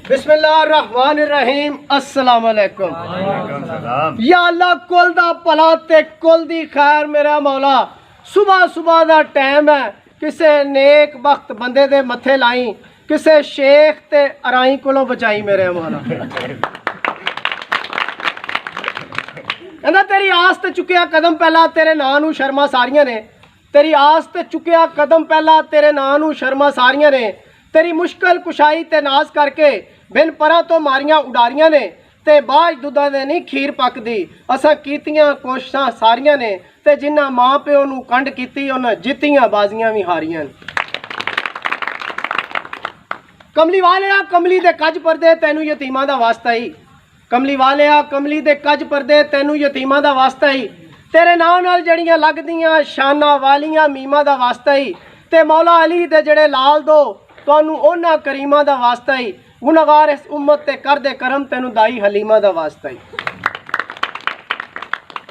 बिस्मिल्लाहिर्रहमानिर्रहीम अस्सलाम वालेकुम। या अल्लाह कुल दा भला ते कुल दी खैर मेरा मौला। सुबह सुबह दा टाइम है, किसे नेक वक्त बंदे दे मथे लाई, किसे शेख ते अराई कोलों बचाई मेरे मौला। कहंदा तेरी आस ते चुकिया कदम पहला तेरे नां नू शर्मा सारियां ने, तेरी आस ते चुकिया कदम पहला तेरे नां नू शर्मा सारियां ने, तेरी मुश्किल कुशाई ते नाज करके बिन परा तो मारियां उडारियां ने, ते बाज दुधा दे नहीं खीर पकदी असां कीतियां कोशिशां सारियां ने, ते जिन्ना मां प्यो नू कंड कीती उन्हां जित्तियां बाजियां भी हारियां। कमली वालिया कमली दे कज परदे तैनू यतीमां दा वास्ता ही, कमली वालिया कमली दे कज परदे तैनू यतीमां दा वास्ता ही, तेरे नां नाल जड़ियां लगदियां शाना वालियां मीमां दा वास्ता ही, ते मौला अली दे जड़े लाल दो तुहानू उन्हां करीमां दा वास्ता ही, गुनाहगार इस उम्मत ते कर दे करम तैनू दाई हलीमा दा वास्ता ही।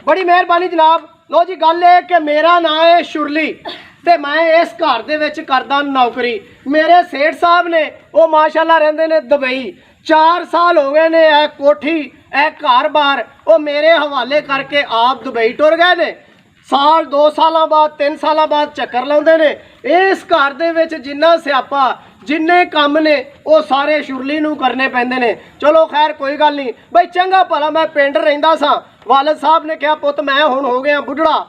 बड़ी मेहरबानी जनाब। लो जी गल है कि मेरा नाम है शुरली ते मैं इस घर दे विच करदा नौकरी। मेरे सेठ साहब ने वो माशाअल्लाह रहिंदे ने दुबई, 4 साल हो गए ने ए कोठी ए घर बार वो मेरे हवाले करके आप दुबई टुर गए ने। साल 2 साल बाद 3 साल बाद चक्कर लाउंदे ने। इस घर दे विच जिन्ना स्यापा जिन्ने काम ने वो सारे शुरली नू करने पैंदे ने। चलो खैर कोई गल नहीं बई, चंगा भला मैं पिंड रहिंदा सा। वालिद साहब ने कहा पुत मैं हुण हो गया बुढ़ड़ा,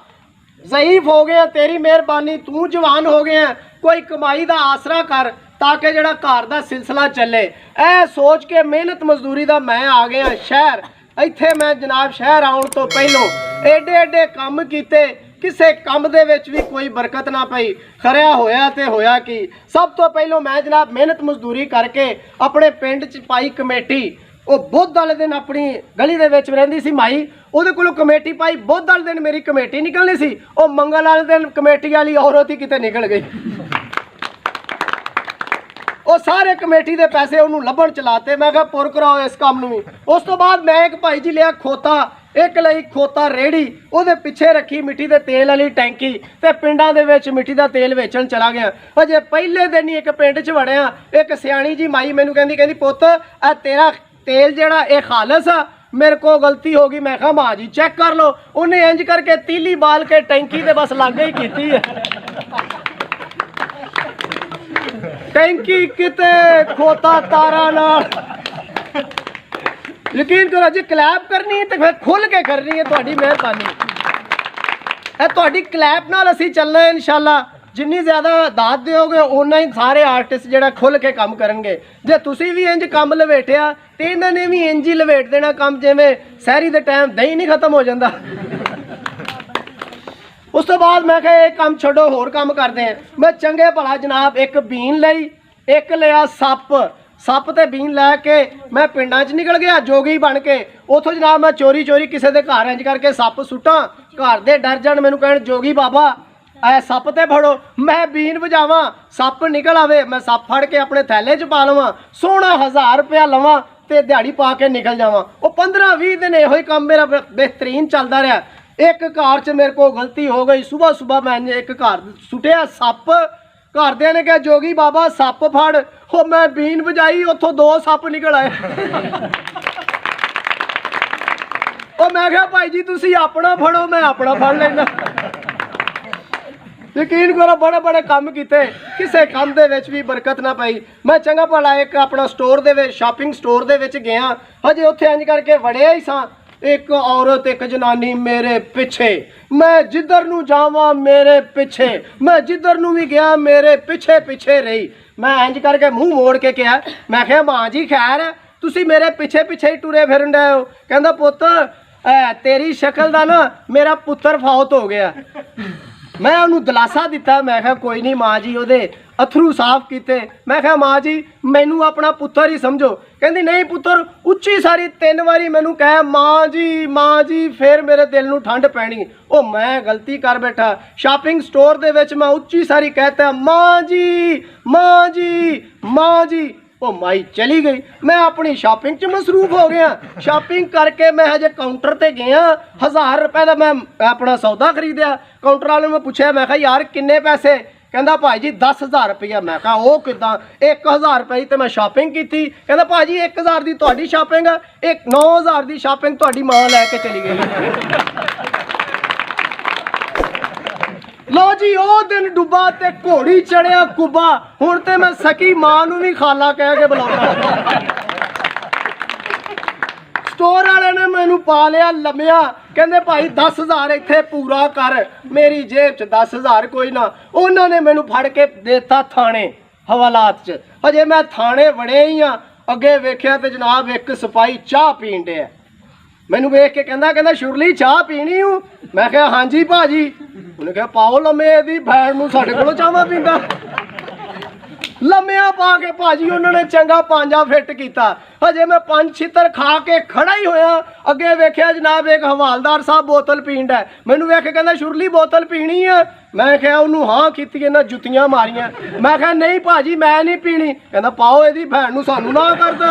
ज़ईफ हो गया, तेरी मेहरबानी तू जवान हो गया, कोई कमाई दा आसरा कर ताकि जड़ा घर दा सिलसिला चले। ऐ सोच के मेहनत मजदूरी दा मैं आ गया शहर। इत्थे मैं जनाब शहर आउण तो पहलों एडे एडे काम कीते, किसे काम दे विच भी कोई बरकत ना पई। खरिया होया ते होया कि सब तो पहलों मैं जनाब मेहनत मजदूरी करके अपने पिंड च पाई कमेटी। वो बुध वाले दिन अपनी गली दे विच रहिंदी सी माई, उहदे कोलों कमेटी पाई। बुध वाले दिन मेरी कमेटी निकलनी सी, वो मंगल वाले दिन कमेटी वाली औरत ही किते निकल गई। वो सारे कमेटी दे पैसे उन्होंने लभण चलाते। मैं कहा पुर कराओ इस काम नूं भी। उस तो बाद मैं एक भाई जी लिया खोता, एक लई खोता रेड़ी, उहदे पिछे रखी मिट्टी दे तेल वाली टैंकी, ते पिंडां दे विच मिट्टी दा तेल वेचण चला गया। अजे पहले दिन ही एक पिंड च वड़िया, एक सियाणी जी माई मैनूं कहंदी पुत्त आ तेरा तेल जेड़ा ए खालस आ, मेरे को गलती होगी। मैं कहा मां जी चेक कर लो। उन्हें इंज करके तीली बाल के टैंकी दे बस लागे ही कीती है। टैंकी किते खोता तारा नाल। यकीन करो जी क्लैप करनी है तो फिर खुल के करनी है। तुहाडी मेहरबानी है, तुहाडी क्लैप नाल असीं चलना है इंशाअल्लाह। जिन्नी ज़्यादा दात दोगे उन्ना ही सारे आर्टिस्ट जिहड़ा खुल के काम करनगे। जे तुसीं भी इंज काम लवेटिया तो इन्हां ने भी इंज ही लवेट देना काम, जिवें सहरी दे टाइम दही नहीं खत्म हो जाता। उस तो बाद मैं कहा एक काम छोड़ो होर काम करते हैं। मैं चंगे भला जनाब एक बीन लई, एक लिया सप ते बीन लैके मैं पिंडां च निकल गया जोगी बन के। उथों जनाब मैं चोरी चोरी किसी के घर इंज करके सप सुट्टां, घर दे डर जाण, मैनूं कहण जोगी बाबा ऐ सप ते फड़ो। मैं बीन बजावां सप निकल आवे, मैं सप फड़ के अपने थैले च पा लवां, सोहना 1000 रुपया लवां ते दिहाड़ी पा के निकल जावां। वो 15-20 दिन इहो ही काम मेरा बेहतरीन चलदा रहा। एक घर च मेरे को गलती हो गई, सुबह सुबह मैं एक घर सुटिया सप, घरदियां ने कहा जोगी बाबा सप फड़। हो मैं बीन बजाई, उथों 2 सप निकल आए। ओ मैं कहा भाई जी तुसी अपना फड़ो, मैं अपना फड़ लेना। यकीन करो बड़े बड़े काम किते, किसे काम दे विच भी बरकत ना पाई। मैं चंगा भला एक अपना स्टोर दे विच शॉपिंग स्टोर दे विच गया, हजे उत्थे इंज करके वड़िया ही सा। एक औरत एक जनानी मेरे पिछे, मैं जिधर नू जावां मेरे पिछे, मैं जिधर नू भी गया मेरे पिछे पिछे रही। मैं इंज करके मुंह मोड़ के कहा, मैं कहा मां जी खैर है, तुसी मेरे पिछे पिछे ही टुरे फिरन डे हो। कहंदा पुत्त तेरी शक्ल दा ना मेरा पुत्तर फौत हो गया। मैं उन्होंने दिलासा दिता। मैं कहा कोई नहीं मां जी, ओदे अथरू साफ किते। मैं कहा मां जी मैनू अपना पुत्तर ही समझो। कहती नहीं पुत्तर, उच्ची सारी 3 बारी मैनू कह मां जी, फिर मेरे दिल नू ठंड पैनी। ओ मैं गलती कर बैठा, शॉपिंग स्टोर दे विच मैं उच्ची सारी कहता मां जी। ओ माई चली गई। मैं अपनी शॉपिंग च मसरूफ हो गया। शॉपिंग करके मैं हजे काउंटर ते गया, 1000 रुपए का मैं अपना सौदा खरीदिया। काउंटर वाले मैं पूछा, मैं कहा यार किन्ने पैसे? कहता भाई जी 10,000 रुपया। मैं कहा वो किदा 1,000 रुपये तो मैं शॉपिंग की थी। कहता भाजी 1,000 की तुहाडी शॉपिंग है, एक 9,000 की शॉपिंग तुहाडी मां लैके चली गई। लो जी ओ दिन डुबा ते घोड़ी चढ़िया कुबा, हुण ते मैं सकी मां नूं भी खाला कह के बुलाउंदा। स्टोर वाले ने मैनू पा लिया लम्या, कहंदे भाई 10,000 इत्थे पूरा कर। मेरी जेब च 10,000 कोई ना, उन्होंने मैनू फड़ के देता थाने हवालात च। अजे मैं थाने वड़े ही हाँ, अगे वेख्या ते जनाब एक सिपाही चाह पीन डे। मैनू वेख के कहंदा शुरली चाह पीनी हूँ? मैं कहा हाँ जी भाजी। उन्हें कहा पाओ लम्मे दी भैन नूं साडे कोलों चाह पींदा। लम्मिया पा के भाजी उन्होंने चंगा पांजा फिट किया। हजे मैं 5 छितर खा के खड़ा ही होया, अगे वेख्या जनाब एक हवालदार साहब बोतल पीन डे। मैनू वेख के कहंदा शुरली बोतल पीनी है? मैं कहा उन्होंने हाँ की, इन्हें जुत्तियां मारियां। मैं कहा नहीं भाजी मैं नहीं पीनी। कहंदा पाओ इहदी भैन नूं सानू ना करदा।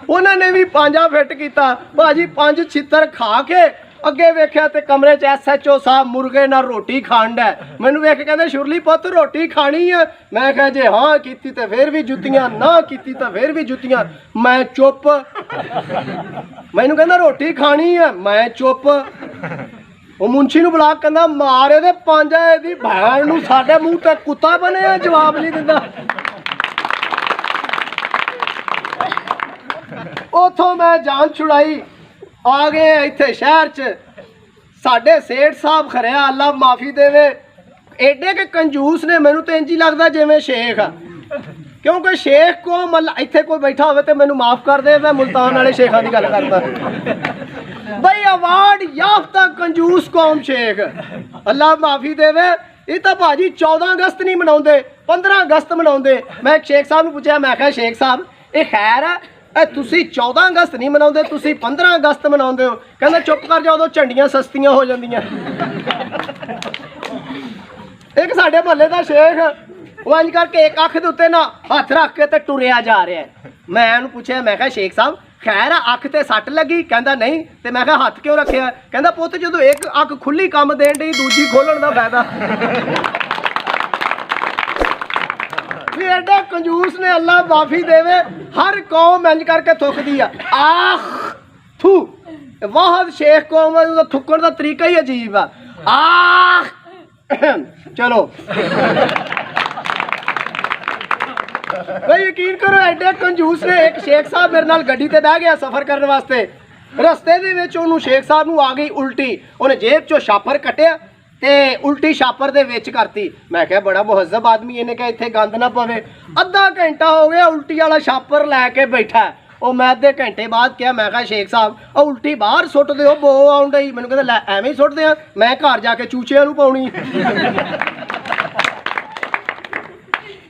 उन्होंने भी पांजा फिट किया। भाजी 5 छितर खा के अगे वेख्या ते कमरे च SHO साहब मुर्गे नाल रोटी खाण डे। मैनू वेख के कहंदे शुरली पुत्त रोटी खानी है? मैं कहा जे हाँ की तो फिर भी जुत्तियां, ना की तो फिर भी जुत्तियां। मैं चुप। मैनू कहंदा रोटी खानी है? मैं चुप। वो मुंशी नूं बुला के कहंदा मारे दे पांजा इहदी भैन नूं, साडे मूंह ते कुत्ता बने जवाब नहीं दिंदा। उथों मैं जान छुड़ाई, आ गए इत्थे शहर च। साडे सेठ साहब खरिया अल्लाह माफ़ी देवे, एडे के कंजूस ने, मैनू तो इंज ही लगता जिवें शेख आ। क्योंकि शेख को मतलब इत्थे कोई बैठा हो तो मैनू माफ़ कर दे, मैं मुल्तान वाले शेखों की गल करता। बई अवार्ड याफ्ता कंजूस कौम शेख, अल्लाह माफ़ी देवे। ये तो भाजी 14 अगस्त नहीं मनाते, 15 अगस्त मनाते। मैं एक शेख साहब नूं पूछा, मैं कहा शेख साहब ये खैर है तुसी 14 अगस्त नहीं मनाते, तुसी 15 अगस्त मनाते हो? कहंदा चुप कर जाओ, उदों झंडियां सस्तियां हो जांदियां। एक साडे महल्ले दा शेख वो इंज करके एक अख दे उत्ते ना हथ रख के ते टुरिया जा रहा है। मैं उहनूं पूछया, मैं कहा शेख साहब खैर अख ते सट लगी? कहंदा नहीं। ते मैं कहा हथ क्यों रखिया? कहंदा पुत्त जदों एक अख खुली काम देण दी, दूजी खोलण दा फायदा। एडा कंजूस ने, अल्लाह माफी देवे। हर कौम इंज करके थुकदी आ, आख थू। वाहद शेख कौम है, थुकण दा तरीका ही अजीब आ। आख चलो भाई यकीन करो एडे कंजूस ने। एक शेख साहब मेरे नाल गड्डी ते बह गया सफर करने वास्ते, रस्ते दे विच उहनूं शेख साहब नूं आ गई उल्टी। उन्हें जेब चो छापर कट्टिया ते उल्टी छापर दे विच करती। मैं कहा बड़ा मुहज्जब आदमी, इन्हें कहा इत्थे गंद ना पवे। अद्धा घंटा हो गया उल्टी वाला छापर लैके बैठा। और मैं अद्धे घंटे बाद क्या, मैं कहा शेख साहब उल्टी बाहर सुट दो, बो आउण डई। मैनूं कहंदा लै एवें ही सुट दियां, मैं घर जाके चूचिਆਂ नूं पाउणी।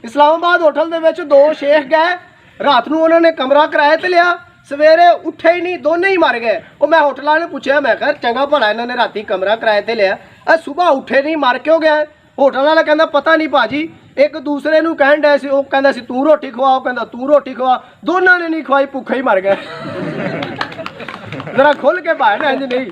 इस्लामाबाद होटल दे विच 2 शेख गए, रात नूं उन्होंने कमरा किराए ते लिया, सवेरे उठे ही नहीं, दोनों ही मर गए। और मैं होटल वाले ने पूछा, मैं कहा चंगा भला इन्होंने राती कमरा किराए ते लिया, सुबह उठे नहीं मर क्यों गया? होटल वाला कहता पता नहीं भाजी, एक दूसरे नूं कहण डे सी, वो कहंदा सी तू रोटी खवा, कहंदा तू रोटी खवा, दोनों ने नहीं खवाई, भुखे ही मर गए। जरा खुल के भाई ना इंज नहीं।